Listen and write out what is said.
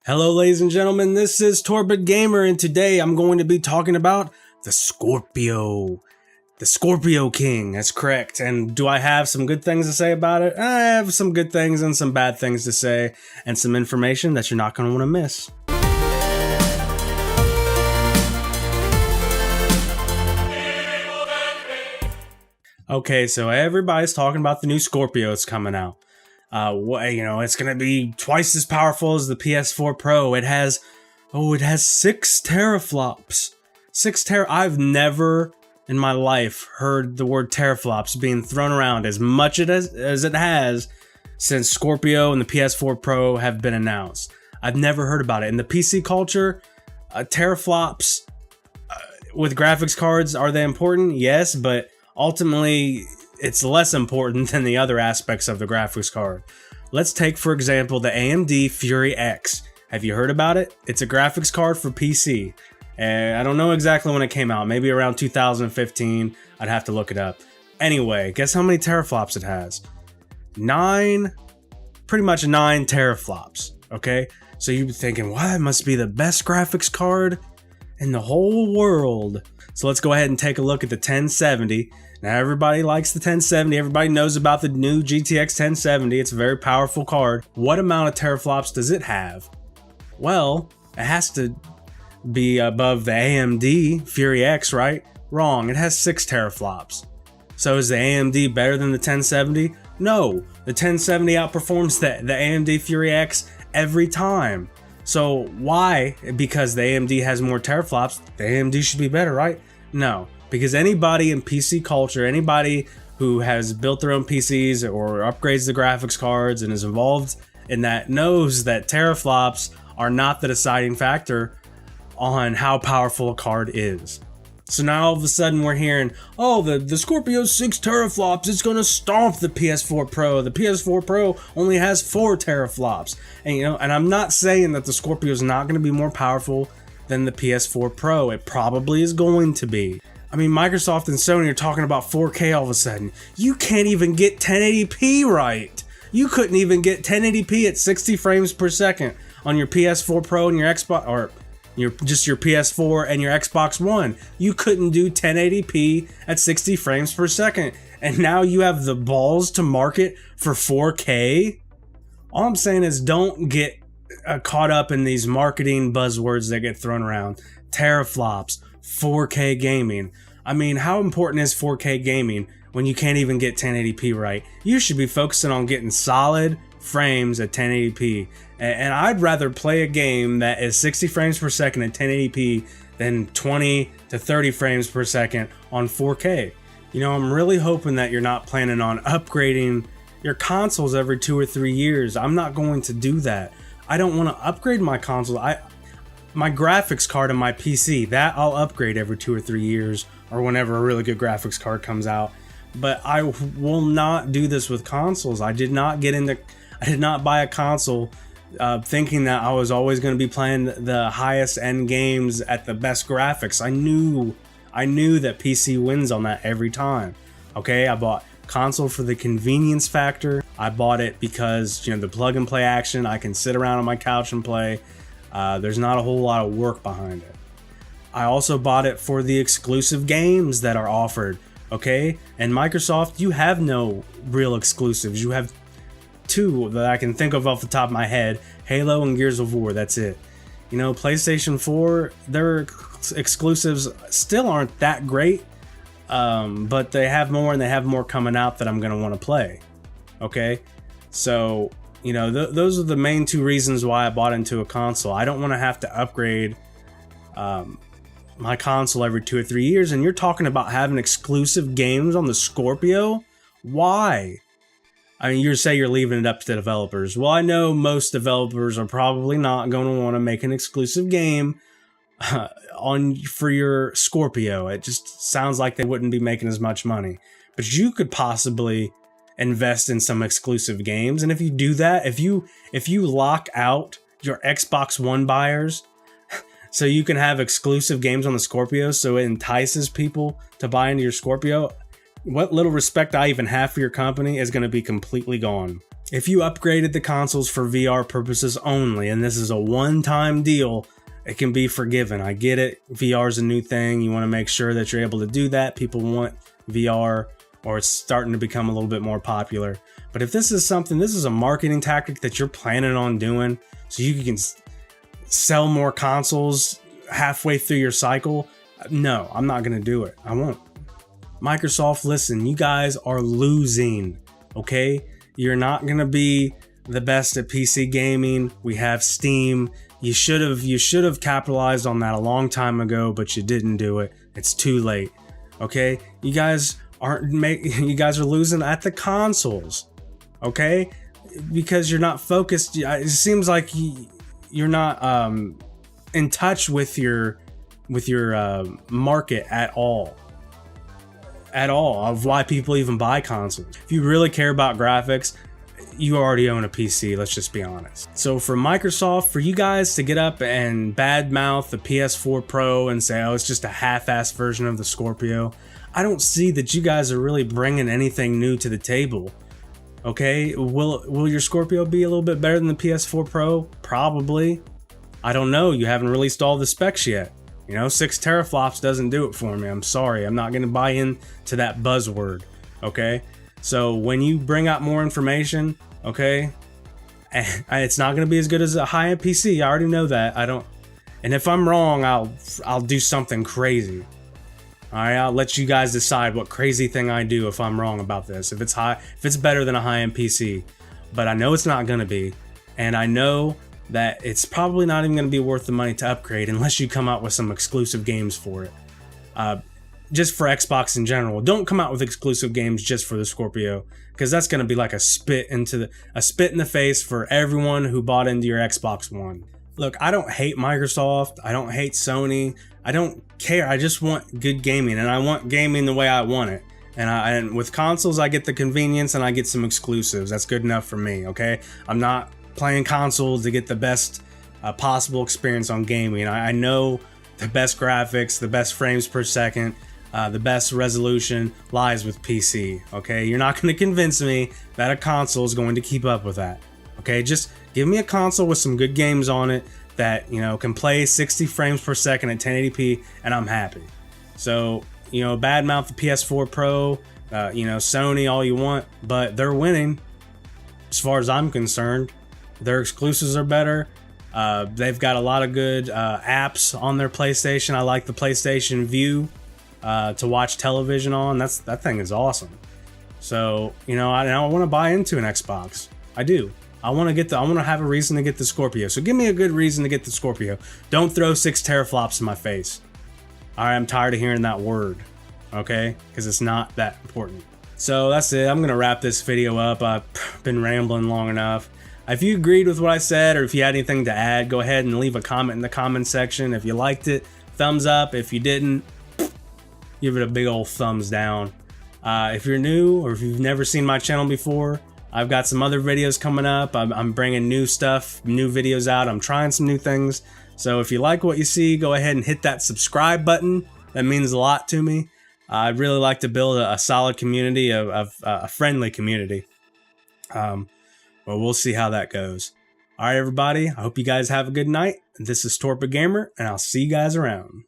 Hello ladies and gentlemen, this is Torpid Gamer and today I'm going to be talking about the Scorpio. The Scorpio King, that's correct. And do I have some good things to say about it? I have some good things and some bad things to say and some information that you're not going to want to miss. Okay, so everybody's talking about the new Scorpio that's coming out. It's going to be twice as powerful as the PS4 Pro. It has 6 teraflops. I've never in my life heard the word teraflops being thrown around as much as it has since Scorpio and the PS4 Pro have been announced. I've never heard about it. In the PC culture, teraflops with graphics cards, are they important? Yes, but ultimately, it's less important than the other aspects of the graphics card. Let's take, for example, the AMD Fury X. Have you heard about it? It's a graphics card for PC. I don't know exactly when it came out, maybe around 2015. I'd have to look it up. Anyway, guess how many teraflops it has? Pretty much 9 teraflops, okay? So you're thinking, wow, it must be the best graphics card in the whole world. So let's go ahead and take a look at the 1070. Now everybody likes the 1070, everybody knows about the new GTX 1070, it's a very powerful card. What amount of teraflops does it have? Well, it has to be above the AMD Fury X, right? Wrong, it has 6 teraflops. So is the AMD better than the 1070? No, the 1070 outperforms the AMD Fury X every time. So why? Because the AMD has more teraflops, the AMD should be better, right? No, because anybody in PC culture, anybody who has built their own PCs or upgrades the graphics cards and is involved in that knows that teraflops are not the deciding factor on how powerful a card is. So now all of a sudden we're hearing, oh, the Scorpio 6 teraflops, it's going to stomp the PS4 Pro. The PS4 Pro only has 4 teraflops. And I'm not saying that the Scorpio is not going to be more powerful than the PS4 Pro. It probably is going to be. I mean, Microsoft and Sony are talking about 4K all of a sudden. You can't even get 1080p right. You couldn't even get 1080p at 60 frames per second on your PS4 Pro and your Xbox, or your PS4 and your Xbox One. You couldn't do 1080p at 60 frames per second. And now you have the balls to market for 4K? All I'm saying is don't get caught up in these marketing buzzwords that get thrown around. Teraflops, 4K gaming. I mean, how important is 4K gaming when you can't even get 1080p right? You should be focusing on getting solid frames at 1080p. And I'd rather play a game that is 60 frames per second at 1080p than 20 to 30 frames per second on 4K. I'm really hoping that you're not planning on upgrading your consoles every 2 or 3 years. I'm not going to do that. I don't want to upgrade my console. My graphics card on my PC, that I'll upgrade every 2 or 3 years or whenever a really good graphics card comes out. But I will not do this with consoles. I did not buy a console thinking that I was always going to be playing the highest end games at the best graphics. I knew that PC wins on that every time. Okay, I bought console for the convenience factor. I bought it because the plug and play action. I can sit around on my couch and play. There's not a whole lot of work behind it. I also bought it for the exclusive games that are offered. Okay, and Microsoft, you have no real exclusives. You have 2 that I can think of off the top of my head: Halo and Gears of War. That's it. PlayStation 4, their exclusives still aren't that great, but they have more, and they have more coming out that I'm going to want to play. Okay, so those are the main 2 reasons why I bought into a console. I don't want to have to upgrade my console every 2 or 3 years, and you're talking about having exclusive games on the Scorpio? Why? I mean, you say you're leaving it up to the developers. Well, I know most developers are probably not going to want to make an exclusive game for your Scorpio. It just sounds like they wouldn't be making as much money. But you could possibly invest in some exclusive games, and if you do that, if you lock out your Xbox One buyers so you can have exclusive games on the Scorpio, so it entices people to buy into your Scorpio, what little respect I even have for your company is going to be completely gone. If you upgraded the consoles for VR purposes only, and this is a one-time deal, it can be forgiven. I get it. VR is a new thing. You want to make sure that you're able to do that. People want VR, or it's starting to become a little bit more popular. But if this is something, this is a marketing tactic that you're planning on doing so you can sell more consoles halfway through your cycle, no, I'm not going to do it. I won't. Microsoft, listen, you guys are losing, okay? You're not going to be the best at PC gaming. We have Steam. You should have capitalized on that a long time ago, but you didn't do it. It's too late. Okay? You guys are losing at the consoles. Okay? Because you're not focused. It seems like you're not in touch with your market at all of why people even buy consoles. If you really care about graphics, you already own a PC, let's just be honest. So for Microsoft, for you guys to get up and badmouth the PS4 Pro and say, oh, it's just a half-assed version of the Scorpio, I don't see that you guys are really bringing anything new to the table. Okay, will your Scorpio be a little bit better than the PS4 Pro? Probably. I don't know, you haven't released all the specs yet. 6 teraflops doesn't do it for me. I'm sorry. I'm not going to buy into that buzzword. Okay. So when you bring out more information, okay, it's not going to be as good as a high-end PC. I already know that. And if I'm wrong, I'll do something crazy. All right. I'll let you guys decide what crazy thing I do if I'm wrong about this. If it's better than a high-end PC, but I know it's not going to be. And I know that it's probably not even going to be worth the money to upgrade unless you come out with some exclusive games for it. Just for Xbox in general. Don't come out with exclusive games just for the Scorpio, because that's going to be like a spit in the face for everyone who bought into your Xbox One. Look, I don't hate Microsoft. I don't hate Sony. I don't care. I just want good gaming, and I want gaming the way I want it. And with consoles, I get the convenience and I get some exclusives. That's good enough for me, okay? I'm not playing consoles to get the best possible experience on gaming. I know the best graphics, the best frames per second, the best resolution lies with PC, okay? You're not going to convince me that a console is going to keep up with that, okay? Just give me a console with some good games on it that, can play 60 frames per second at 1080p, and I'm happy. So, badmouth the PS4 Pro, Sony all you want, but they're winning as far as I'm concerned. Their exclusives are better. They've got a lot of good apps on their PlayStation. I like the PlayStation View to watch television on. That thing is awesome. So, I want to buy into an Xbox. I do. I want to have a reason to get the Scorpio. So give me a good reason to get the Scorpio. Don't throw 6 teraflops in my face. All right, I'm tired of hearing that word. Okay? Because it's not that important. So that's it. I'm going to wrap this video up. I've been rambling long enough. If you agreed with what I said, or if you had anything to add, go ahead and leave a comment in the comment section. If you liked it, thumbs up. If you didn't, give it a big old thumbs down. If you're new, or if you've never seen my channel before, I've got some other videos coming up. I'm bringing new stuff, new videos out. I'm trying some new things. So if you like what you see, go ahead and hit that subscribe button. That means a lot to me. I'd really like to build a solid community, a friendly community. But we'll see how that goes. All right, everybody. I hope you guys have a good night. This is Torpid Gamer, and I'll see you guys around.